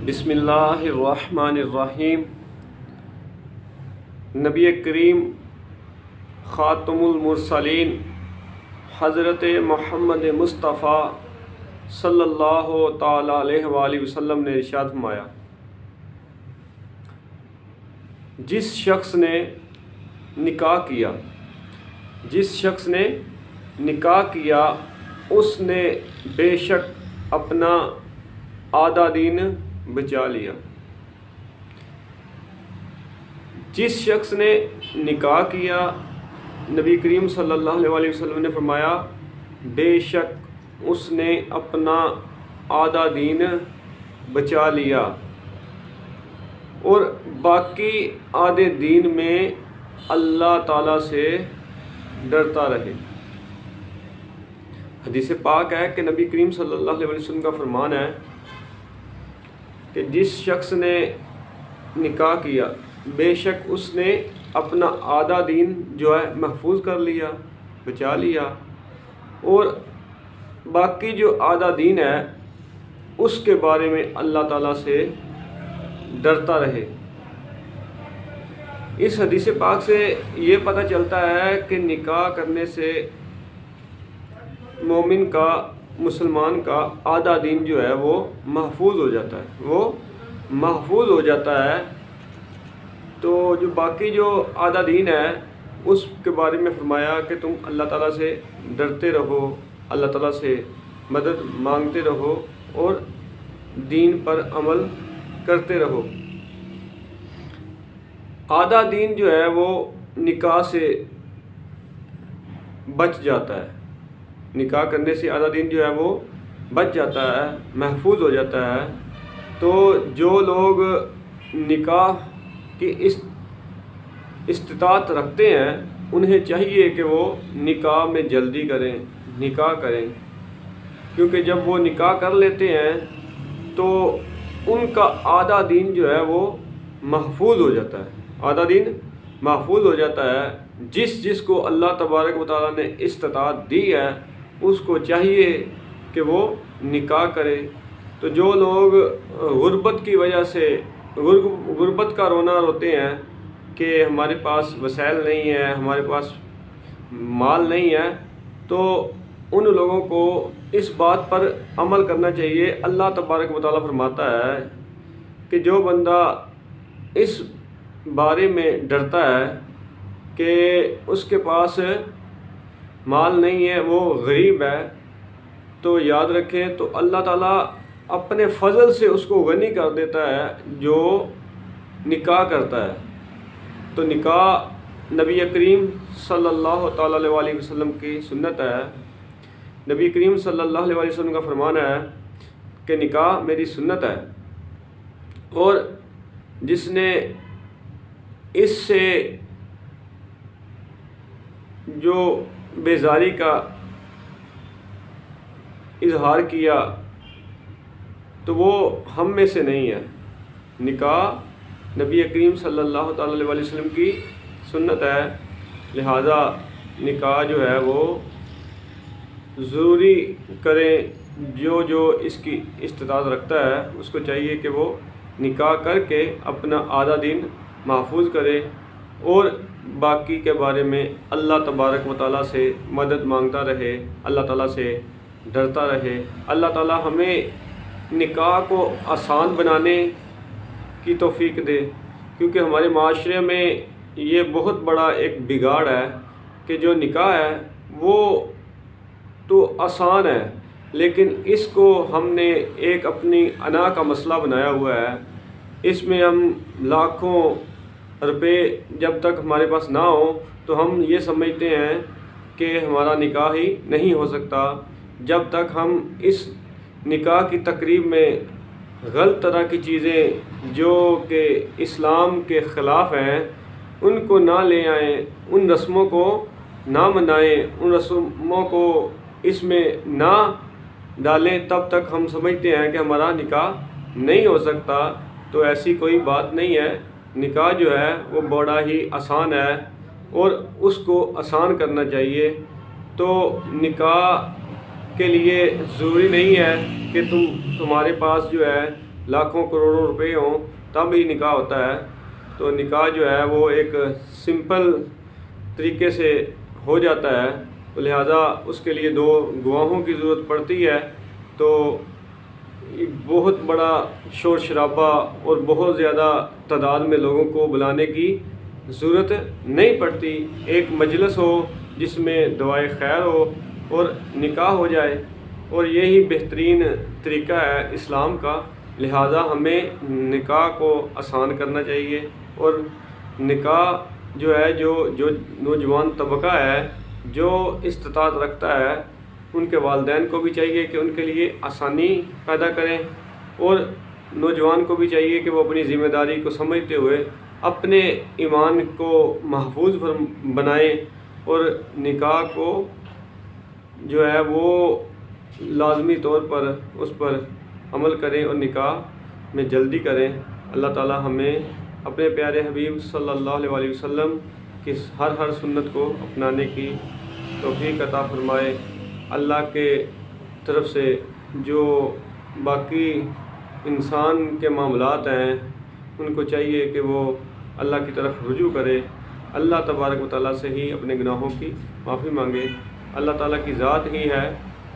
بسم اللہ الرحمن الرحیم۔ نبی کریم خاتم المرسلین حضرت محمد مصطفیٰ صلی اللہ تعالیٰ علیہ وآلہ وسلم نے ارشاد فرمایا، جس شخص نے نکاح کیا اس نے بے شک اپنا آدھا دین بچا لیا۔ جس شخص نے نکاح کیا، نبی کریم صلی اللہ علیہ وسلم نے فرمایا بے شک اس نے اپنا آدھا دین بچا لیا اور باقی آدھے دین میں اللہ تعالیٰ سے ڈرتا رہے۔ حدیث پاک ہے کہ نبی کریم صلی اللہ علیہ وسلم کا فرمان ہے کہ جس شخص نے نکاح کیا بے شک اس نے اپنا آدھا دین جو ہے محفوظ کر لیا، بچا لیا، اور باقی جو آدھا دین ہے اس کے بارے میں اللہ تعالیٰ سے ڈرتا رہے۔ اس حدیث پاک سے یہ پتہ چلتا ہے کہ نکاح کرنے سے مومن کا، مسلمان کا آدھا دین جو ہے وہ محفوظ ہو جاتا ہے، تو جو باقی جو آدھا دین ہے اس کے بارے میں فرمایا کہ تم اللہ تعالیٰ سے ڈرتے رہو، اللہ تعالیٰ سے مدد مانگتے رہو اور دین پر عمل کرتے رہو۔ آدھا دین جو ہے وہ نکاح سے بچ جاتا ہے، نکاح کرنے سے آدھا دین جو ہے وہ بچ جاتا ہے، محفوظ ہو جاتا ہے۔ تو جو لوگ نکاح کی استطاعت رکھتے ہیں انہیں چاہیے کہ وہ نکاح میں جلدی نکاح کریں، کیونکہ جب وہ نکاح کر لیتے ہیں تو ان کا آدھا دین جو ہے وہ محفوظ ہو جاتا ہے، آدھا دین محفوظ ہو جاتا ہے۔ جس کو اللہ تبارک و تعالیٰ نے استطاعت دی ہے اس کو چاہیے کہ وہ نکاح کرے۔ تو جو لوگ غربت کی وجہ سے غربت کا رونا روتے ہیں کہ ہمارے پاس وسائل نہیں ہیں، ہمارے پاس مال نہیں ہے، تو ان لوگوں کو اس بات پر عمل کرنا چاہیے۔ اللہ تبارک و تعالیٰ فرماتا ہے کہ جو بندہ اس بارے میں ڈرتا ہے کہ اس کے پاس مال نہیں ہے، وہ غریب ہے، تو یاد رکھیں تو اللہ تعالیٰ اپنے فضل سے اس کو غنی کر دیتا ہے جو نکاح کرتا ہے۔ تو نکاح نبی کریم صلی اللہ تعالیٰ علیہ وسلم کی سنت ہے۔ نبی کریم صلی اللہ علیہ وسلم کا فرمان ہے کہ نکاح میری سنت ہے، اور جس نے اس سے جو بیزاری کا اظہار کیا تو وہ ہم میں سے نہیں ہے۔ نکاح نبی کریم صلی اللہ تعالیٰ علیہ وسلم کی سنت ہے، لہذا نکاح جو ہے وہ ضروری کریں۔ جو اس کی استطاعت رکھتا ہے اس کو چاہیے کہ وہ نکاح کر کے اپنا آدھا دین محفوظ کرے اور باقی کے بارے میں اللہ تبارک و تعالیٰ سے مدد مانگتا رہے، اللہ تعالیٰ سے ڈرتا رہے۔ اللہ تعالیٰ ہمیں نکاح کو آسان بنانے کی توفیق دے، کیونکہ ہمارے معاشرے میں یہ بہت بڑا ایک بگاڑ ہے کہ جو نکاح ہے وہ تو آسان ہے، لیکن اس کو ہم نے ایک اپنی انا کا مسئلہ بنایا ہوا ہے۔ اس میں ہم لاکھوں روپے جب تک ہمارے پاس نہ ہو تو ہم یہ سمجھتے ہیں کہ ہمارا نکاح ہی نہیں ہو سکتا۔ جب تک ہم اس نکاح کی تقریب میں غلط طرح کی چیزیں جو کہ اسلام کے خلاف ہیں ان کو نہ لے آئیں، ان رسموں کو نہ منائیں، ان رسموں کو اس میں نہ ڈالیں، تب تک ہم سمجھتے ہیں کہ ہمارا نکاح نہیں ہو سکتا۔ تو ایسی کوئی بات نہیں ہے، نکاح جو ہے وہ بڑا ہی آسان ہے اور اس کو آسان کرنا چاہیے۔ تو نکاح کے لیے ضروری نہیں ہے کہ تمہارے پاس جو ہے لاکھوں کروڑوں روپے ہوں تب ہی نکاح ہوتا ہے. تو نکاح جو ہے وہ ایک سمپل طریقے سے ہو جاتا ہے، تو لہٰذا اس کے لیے 2 گواہوں کی ضرورت پڑتی ہے. تو بہت بڑا شور شرابہ اور بہت زیادہ تعداد میں لوگوں کو بلانے کی ضرورت نہیں پڑتی. ایک مجلس ہو جس میں دعائے خیر ہو اور نکاح ہو جائے، اور یہی بہترین طریقہ ہے اسلام کا. لہٰذا ہمیں نکاح کو آسان کرنا چاہیے، اور نکاح جو ہے جو نوجوان طبقہ ہے جو استطاعت رکھتا ہے، ان کے والدین کو بھی چاہیے کہ ان کے لیے آسانی پیدا کریں، اور نوجوان کو بھی چاہیے کہ وہ اپنی ذمہ داری کو سمجھتے ہوئے اپنے ایمان کو محفوظ بنائیں، اور نکاح کو جو ہے وہ لازمی طور پر اس پر عمل کریں اور نکاح میں جلدی کریں. اللہ تعالی ہمیں اپنے پیارے حبیب صلی اللہ علیہ وسلم کی ہر سنت کو اپنانے کی توفیق عطا فرمائے. اللہ کے طرف سے جو باقی انسان کے معاملات ہیں ان کو چاہیے کہ وہ اللہ کی طرف رجوع کرے، اللہ تبارک و تعالیٰ سے ہی اپنے گناہوں کی معافی مانگے. اللہ تعالیٰ کی ذات ہی ہے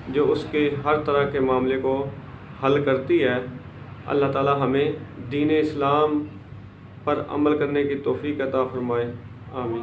جو اس کے ہر طرح کے معاملے کو حل کرتی ہے. اللہ تعالیٰ ہمیں دین اسلام پر عمل کرنے کی توفیق عطا فرمائے. آمین.